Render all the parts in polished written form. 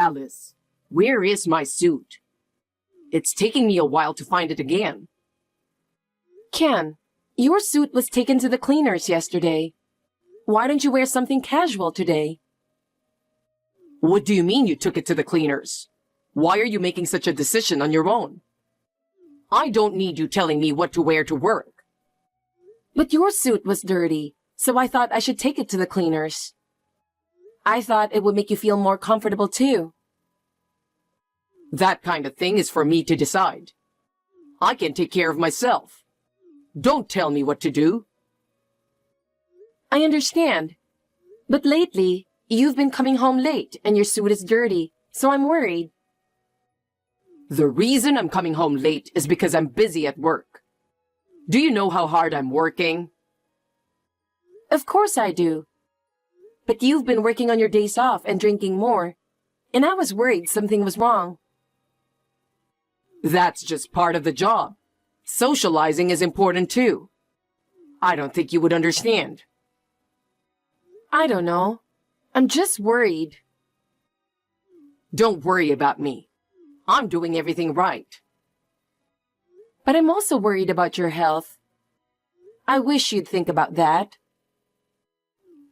Alice, where is my suit? It's taking me a while to find it again. Ken, your suit was taken to the cleaners yesterday. Why don't you wear something casual today? What do you mean you took it to the cleaners? Why are you making such a decision on your own? I don't need you telling me what to wear to work. But your suit was dirty, so I thought I should take it to the cleaners. I thought it would make you feel more comfortable too. That kind of thing is for me to decide. I can take care of myself. Don't tell me what to do. I understand. But lately, you've been coming home late and your suit is dirty, so I'm worried. The reason I'm coming home late is because I'm busy at work. Do you know how hard I'm working? Of course I do. But you've been working on your days off and drinking more, and I was worried something was wrong. That's just part of the job. Socializing is important too. I don't think you would understand. I don't know. I'm just worried. Don't worry about me. I'm doing everything right. But I'm also worried about your health. I wish you'd think about that.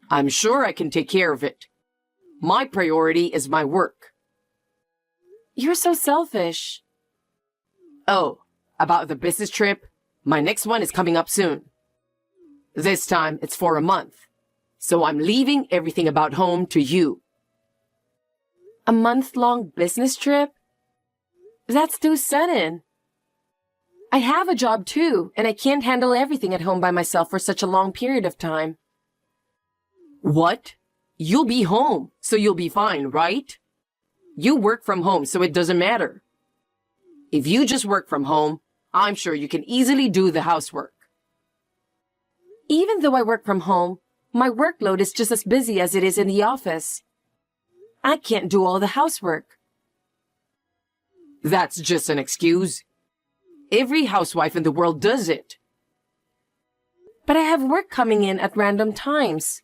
I'm sure I can take care of it. My priority is my work. You're so selfish. Oh, about the business trip, my next one is coming up soon. This time it's for a month, so I'm leaving everything about home to you. A month-long business trip? That's too sudden. I have a job too, and I can't handle everything at home by myself for such a long period of time. What? You'll be home, so you'll be fine, right? You work from home, so it doesn't matter. If you just work from home, I'm sure you can easily do the housework. Even though I work from home, my workload is just as busy as it is in the office. I can't do all the housework. That's just an excuse. Every housewife in the world does it. But I have work coming in at random times.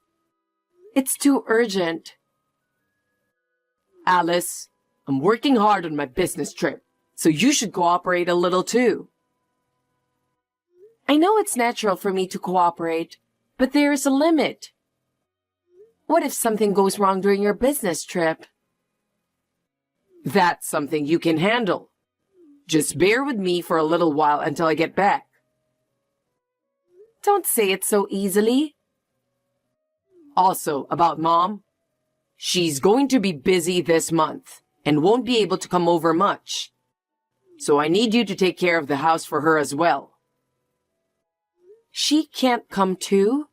It's too urgent. Alice, I'm working hard on my business trip, so you should cooperate a little too. I know it's natural for me to cooperate, but there is a limit. What if something goes wrong during your business trip? That's something you can handle. Just bear with me for a little while until I get back. Don't say it so easily. Also, about Mom, she's going to be busy this month and won't be able to come over much. So I need you to take care of the house for her as well. She can't come too?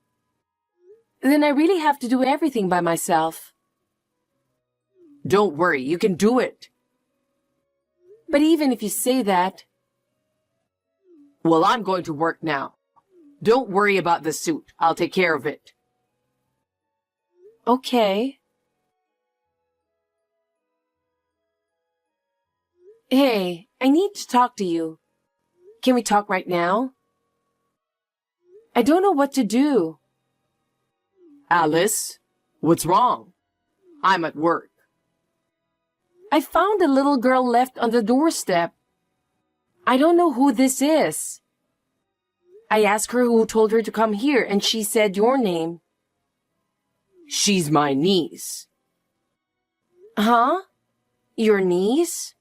Then I really have to do everything by myself. Don't worry, you can do it. But even if you say that... Well, I'm going to work now. Don't worry about the suit. I'll take care of it. Okay. Hey, I need to talk to you. Can we talk right now? I don't know what to do. Alice, what's wrong? I'm at work. I found a little girl left on the doorstep. I don't know who this is. I asked her who told her to come here, and she said your name. She's my niece. Huh? Your niece?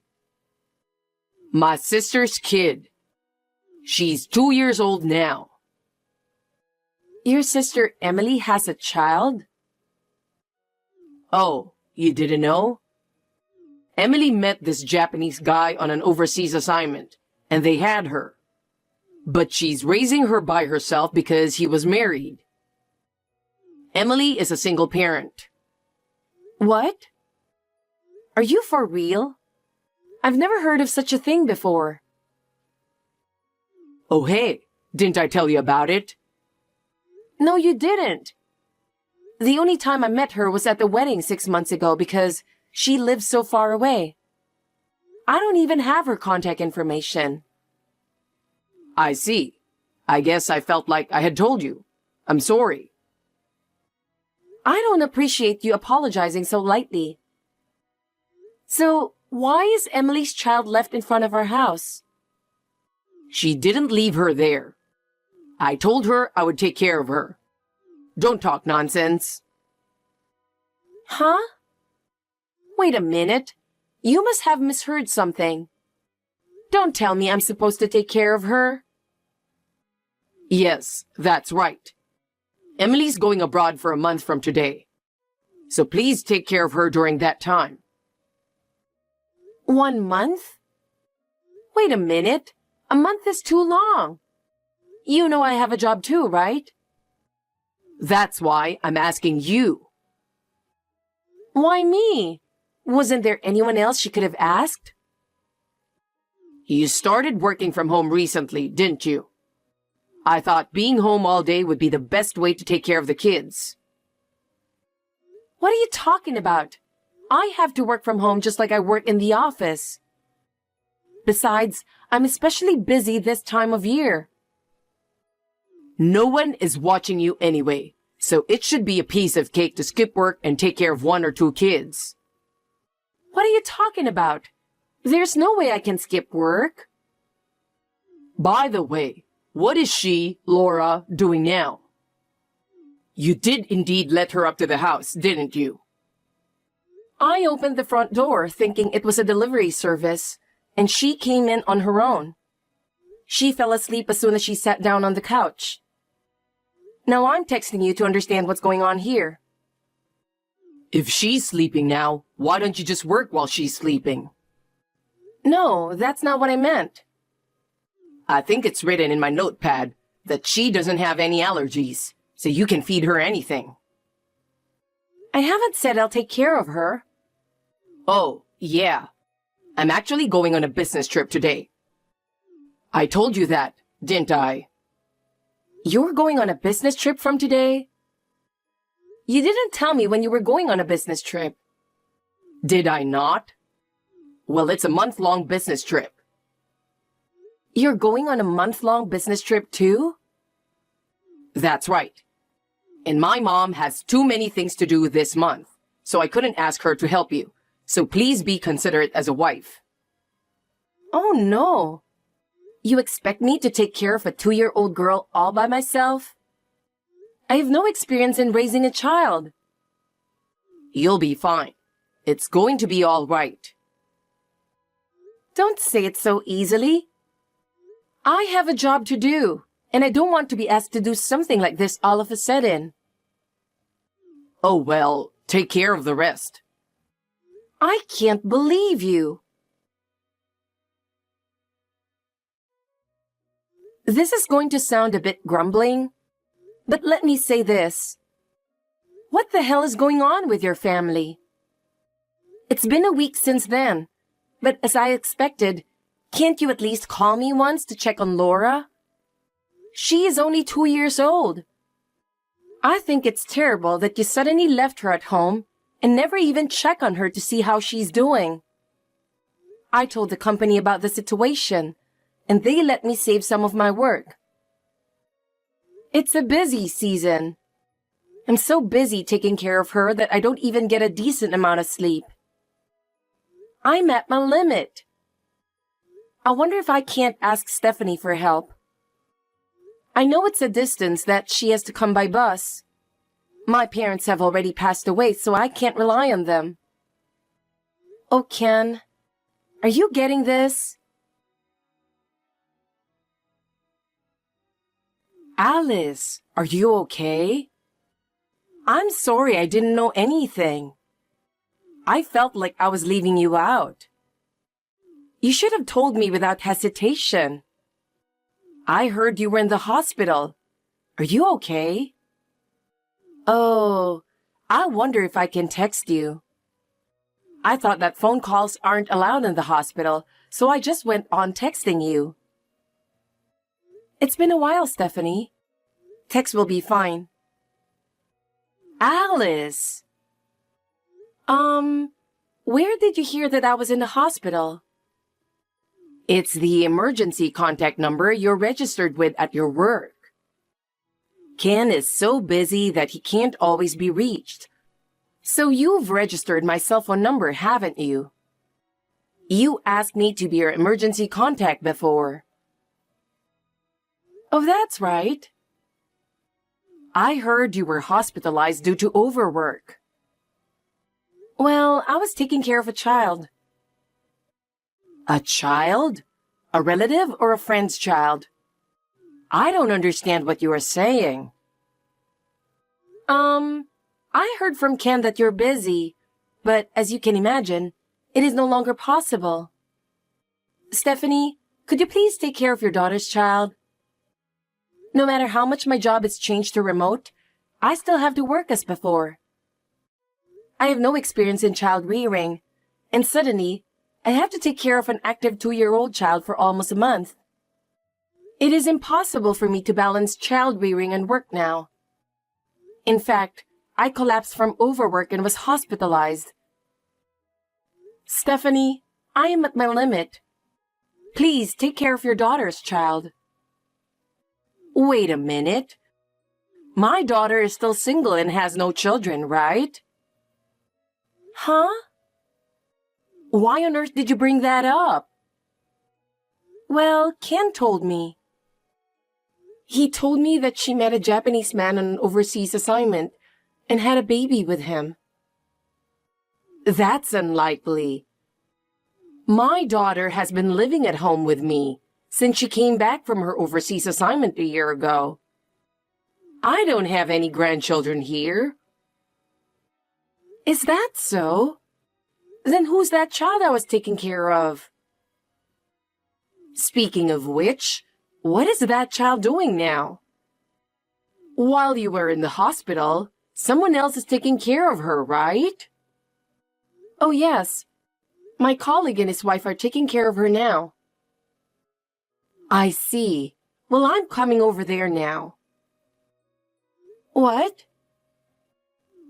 My sister's kid. She's 2 years old now. Your sister Emily has a child? Oh, you didn't know? Emily met this Japanese guy on an overseas assignment, and they had her. But she's raising her by herself because he was married. Emily is a single parent. What? Are you for real? I've never heard of such a thing before. Oh hey, didn't I tell you about it? No, you didn't. The only time I met her was at the wedding 6 months ago because she lives so far away. I don't even have her contact information. I see. I guess I felt like I had told you. I'm sorry. I don't appreciate you apologizing so lightly. So, why is Emily's child left in front of our house? She didn't leave her there. I told her I would take care of her. Don't talk nonsense. Huh? Wait a minute. You must have misheard something. Don't tell me I'm supposed to take care of her. Yes, that's right. Emily's going abroad for a month from today. So please take care of her during that time. 1 month? Wait a minute. A month is too long. You know I have a job too, right? That's why I'm asking you. Why me? Wasn't there anyone else she could have asked? You started working from home recently, didn't you? I thought being home all day would be the best way to take care of the kids. What are you talking about? I have to work from home just like I work in the office. Besides, I'm especially busy this time of year. No one is watching you anyway, so it should be a piece of cake to skip work and take care of 1 or 2 kids. What are you talking about? There's no way I can skip work. By the way, what is she, Laura, doing now? You did indeed let her up to the house, didn't you? I opened the front door thinking it was a delivery service, and she came in on her own. She fell asleep as soon as she sat down on the couch. Now I'm texting you to understand what's going on here. If she's sleeping now, why don't you just work while she's sleeping? No, that's not what I meant. I think it's written in my notepad that she doesn't have any allergies, so you can feed her anything. I haven't said I'll take care of her. Oh, yeah. I'm actually going on a business trip today. I told you that, didn't I? You're going on a business trip from today? You didn't tell me when you were going on a business trip. Did I not? Well, it's a month-long business trip. You're going on a month-long business trip too? That's right. And my mom has too many things to do this month, so I couldn't ask her to help you. So please be considerate as a wife. Oh no. You expect me to take care of a 2-year-old girl all by myself? I have no experience in raising a child. You'll be fine. It's going to be all right. Don't say it so easily. I have a job to do, and I don't want to be asked to do something like this all of a sudden. Oh well, take care of the rest. I can't believe you. This is going to sound a bit grumbling, but let me say this. What the hell is going on with your family? It's been a week since then, but as I expected, can't you at least call me once to check on Laura? She is only 2 years old. I think it's terrible that you suddenly left her at home and never even check on her to see how she's doing. I told the company about the situation, and they let me save some of my work. It's a busy season. I'm so busy taking care of her that I don't even get a decent amount of sleep. I'm at my limit. I wonder if I can't ask Stephanie for help. I know it's a distance that she has to come by bus. My parents have already passed away, so I can't rely on them. Oh, Ken, are you getting this? Alice, are you okay? I'm sorry I didn't know anything. I felt like I was leaving you out. You should have told me without hesitation. I heard you were in the hospital. Are you okay? Oh, I wonder if I can text you. I thought that phone calls aren't allowed in the hospital, so I just went on texting you. It's been a while, Stephanie. Text will be fine. Alice! Where did you hear that I was in the hospital? It's the emergency contact number you're registered with at your work. Ken is so busy that he can't always be reached. So you've registered my cell phone number, haven't you? You asked me to be your emergency contact before. Oh, that's right. I heard you were hospitalized due to overwork. Well, I was taking care of a child. A child? A relative or a friend's child? I don't understand what you are saying. I heard from Ken that you're busy, but as you can imagine, it is no longer possible. Stephanie, could you please take care of your daughter's child? No matter how much my job is changed to remote, I still have to work as before. I have no experience in child rearing, and suddenly, I have to take care of an active 2-year-old child for almost a month. It is impossible for me to balance child rearing and work now. In fact, I collapsed from overwork and was hospitalized. Stephanie, I am at my limit. Please take care of your daughter's child. Wait a minute. My daughter is still single and has no children, right? Huh? Why on earth did you bring that up? Well, Ken told me. He told me that she met a Japanese man on an overseas assignment and had a baby with him. That's unlikely. My daughter has been living at home with me since she came back from her overseas assignment a year ago. I don't have any grandchildren here. Is that so? Then who's that child I was taking care of? Speaking of which, what is that child doing now? While you were in the hospital, someone else is taking care of her, right? Oh, yes. My colleague and his wife are taking care of her now. I see. Well, I'm coming over there now. What?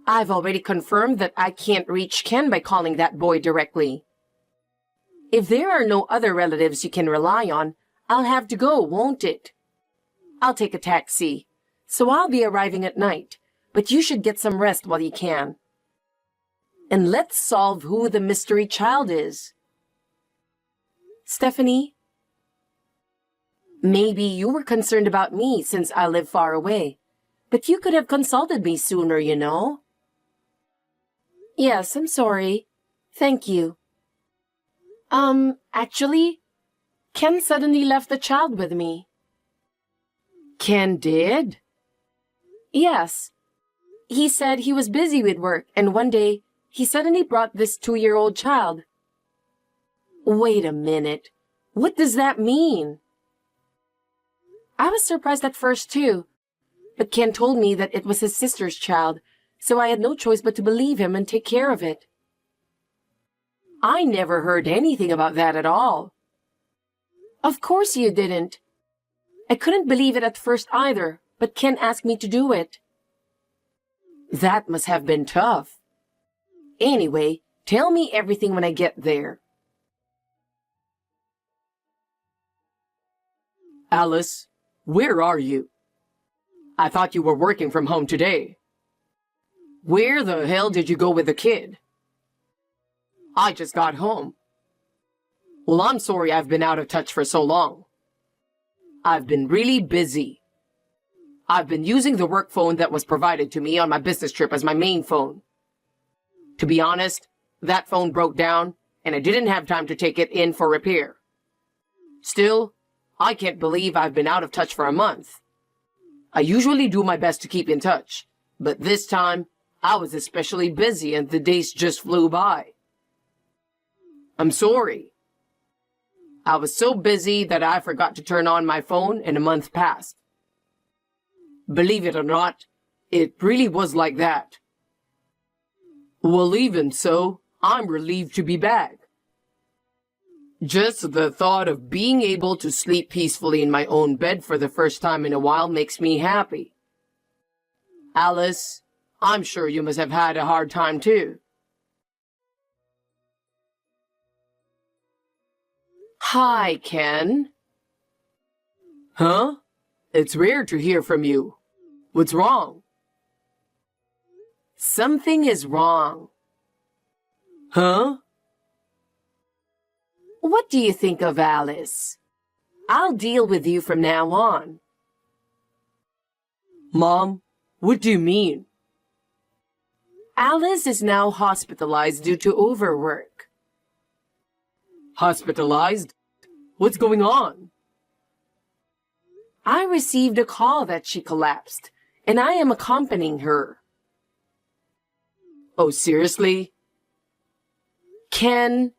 I've already confirmed that I can't reach Ken by calling that boy directly. If there are no other relatives you can rely on, I'll have to go, won't it? I'll take a taxi, so I'll be arriving at night, but you should get some rest while you can. And let's solve who the mystery child is. Stephanie? Maybe you were concerned about me since I live far away, but you could have consulted me sooner, you know. Yes, I'm sorry. Thank you. Actually, Ken suddenly left the child with me. Ken did? Yes. He said he was busy with work, and one day, he suddenly brought this 2-year-old child. Wait a minute. What does that mean? I was surprised at first, too. But Ken told me that it was his sister's child, so I had no choice but to believe him and take care of it. I never heard anything about that at all. Of course you didn't. I couldn't believe it at first either, but Ken asked me to do it. That must have been tough. Anyway, tell me everything when I get there. Alice, where are you? I thought you were working from home today. Where the hell did you go with the kid? I just got home. Well, I'm sorry I've been out of touch for so long. I've been really busy. I've been using the work phone that was provided to me on my business trip as my main phone. To be honest, that phone broke down, and I didn't have time to take it in for repair. Still, I can't believe I've been out of touch for a month. I usually do my best to keep in touch, but this time, I was especially busy and the days just flew by. I'm sorry. I was so busy that I forgot to turn on my phone and a month passed. Believe it or not, it really was like that. Well, even so, I'm relieved to be back. Just the thought of being able to sleep peacefully in my own bed for the first time in a while makes me happy. Alice, I'm sure you must have had a hard time too. Hi, Ken. Huh? It's rare to hear from you. What's wrong? Something is wrong. Huh? What do you think of Alice? I'll deal with you from now on. Mom, what do you mean? Alice is now hospitalized due to overwork. Hospitalized? What's going on? I received a call that she collapsed, and I am accompanying her. Oh, seriously? Ken,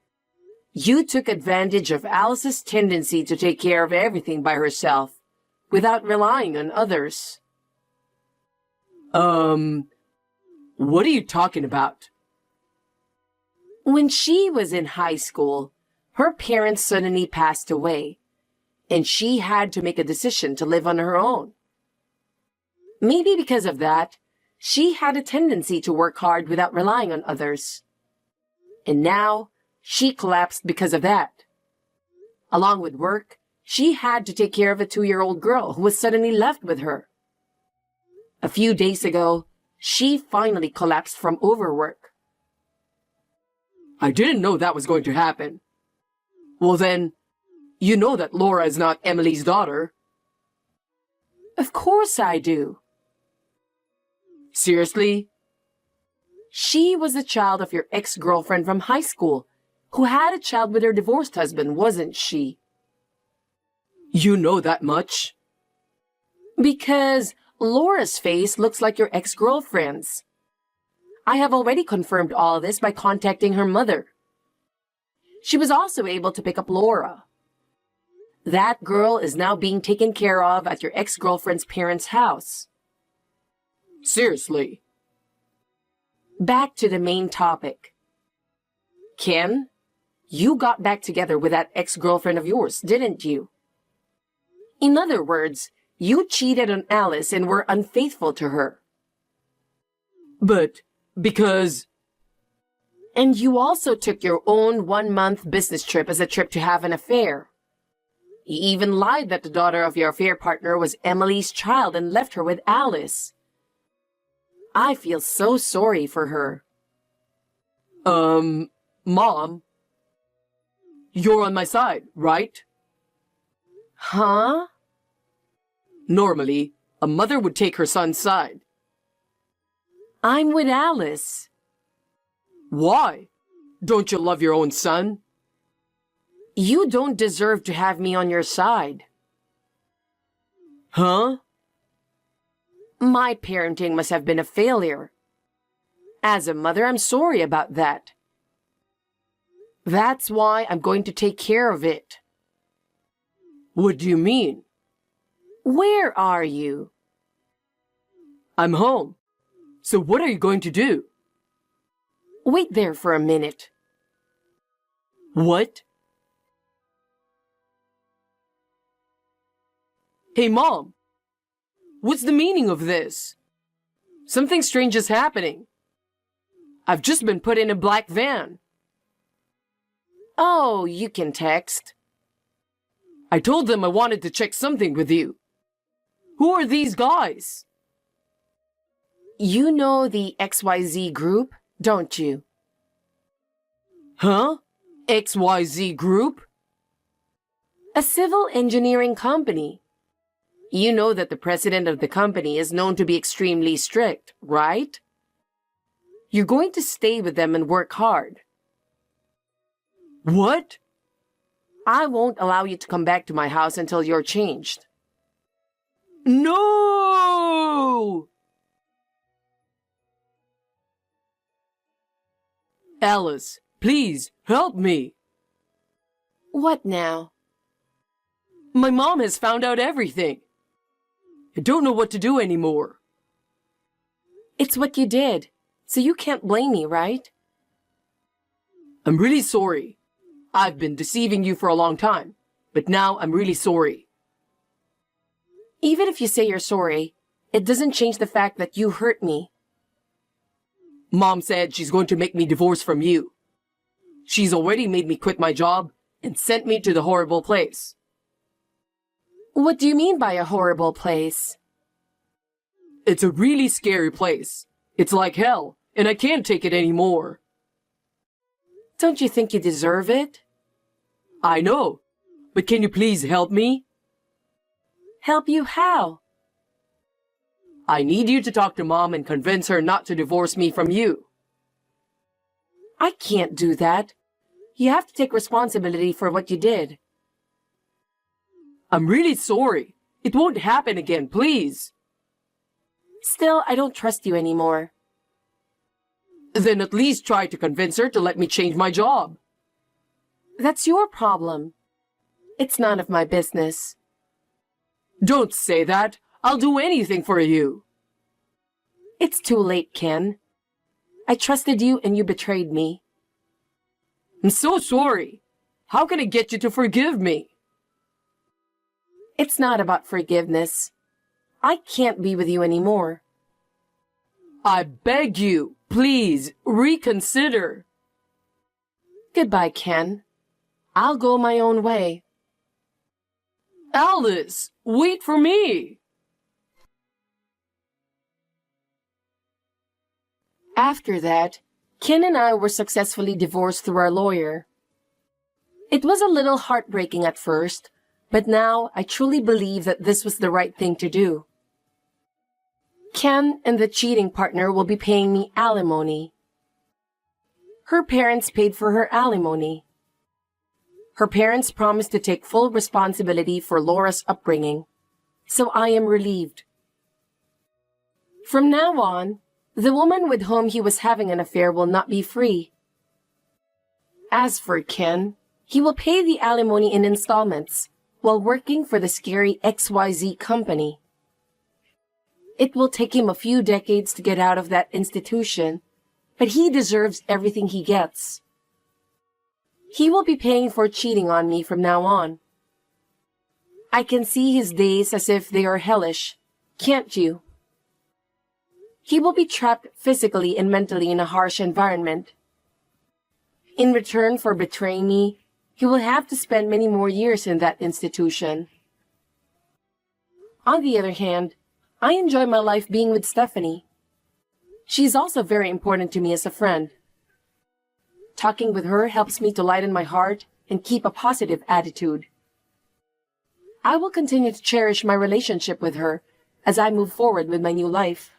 you took advantage of Alice's tendency to take care of everything by herself, without relying on others. What are you talking about? When she was in high school, her parents suddenly passed away, and she had to make a decision to live on her own. Maybe because of that, she had a tendency to work hard without relying on others. And now, she collapsed because of that. Along with work, she had to take care of a 2-year-old girl who was suddenly left with her. A few days ago, she finally collapsed from overwork. I didn't know that was going to happen. Well then, you know that Laura is not Emily's daughter. Of course I do. Seriously? She was the child of your ex-girlfriend from high school, who had a child with her divorced husband, wasn't she? You know that much? Because Laura's face looks like your ex-girlfriend's. I have already confirmed all this by contacting her mother. She was also able to pick up Laura. That girl is now being taken care of at your ex-girlfriend's parents' house. Seriously? Back to the main topic. Ken, you got back together with that ex-girlfriend of yours, didn't you? In other words, you cheated on Alice and were unfaithful to her. But, because... And you also took your own 1-month business trip as a trip to have an affair. You even lied that the daughter of your affair partner was Emily's child and left her with Alice. I feel so sorry for her. Mom? You're on my side, right? Huh? Normally, a mother would take her son's side. I'm with Alice. Why? Don't you love your own son? You don't deserve to have me on your side. Huh? My parenting must have been a failure. As a mother, I'm sorry about that. That's why I'm going to take care of it. What do you mean? Where are you? I'm home. So what are you going to do? Wait there for a minute. What? Hey, Mom! What's the meaning of this? Something strange is happening. I've just been put in a black van. Oh, you can text. I told them I wanted to check something with you. Who are these guys? You know the XYZ group, don't you? Huh? XYZ Group? A civil engineering company. You know that the president of the company is known to be extremely strict, right? You're going to stay with them and work hard. What? I won't allow you to come back to my house until you're changed. No! Alice, please, help me. What now? My mom has found out everything. I don't know what to do anymore. It's what you did, so you can't blame me, right? I'm really sorry. I've been deceiving you for a long time, but now I'm really sorry. Even if you say you're sorry, it doesn't change the fact that you hurt me. Mom said she's going to make me divorce from you. She's already made me quit my job and sent me to the horrible place. What do you mean by a horrible place? It's a really scary place. It's like hell, and I can't take it anymore. Don't you think you deserve it? I know, but can you please help me? Help you how? I need you to talk to Mom and convince her not to divorce me from you. I can't do that. You have to take responsibility for what you did. I'm really sorry. It won't happen again, please. Still, I don't trust you anymore. Then at least try to convince her to let me change my job. That's your problem. It's none of my business. Don't say that. I'll do anything for you. It's too late, Ken. I trusted you and you betrayed me. I'm so sorry. How can I get you to forgive me? It's not about forgiveness. I can't be with you anymore. I beg you, please, reconsider. Goodbye, Ken. I'll go my own way. Alice, wait for me. After that, Ken and I were successfully divorced through our lawyer. It was a little heartbreaking at first, but now I truly believe that this was the right thing to do. Ken and the cheating partner will be paying me alimony. Her parents paid for her alimony. Her parents promised to take full responsibility for Laura's upbringing, so I am relieved. From now on, the woman with whom he was having an affair will not be free. As for Ken, he will pay the alimony in installments while working for the scary XYZ company. It will take him a few decades to get out of that institution, but he deserves everything he gets. He will be paying for cheating on me from now on. I can see his days as if they are hellish, can't you? He will be trapped physically and mentally in a harsh environment. In return for betraying me, he will have to spend many more years in that institution. On the other hand, I enjoy my life being with Stephanie. She is also very important to me as a friend. Talking with her helps me to lighten my heart and keep a positive attitude. I will continue to cherish my relationship with her as I move forward with my new life.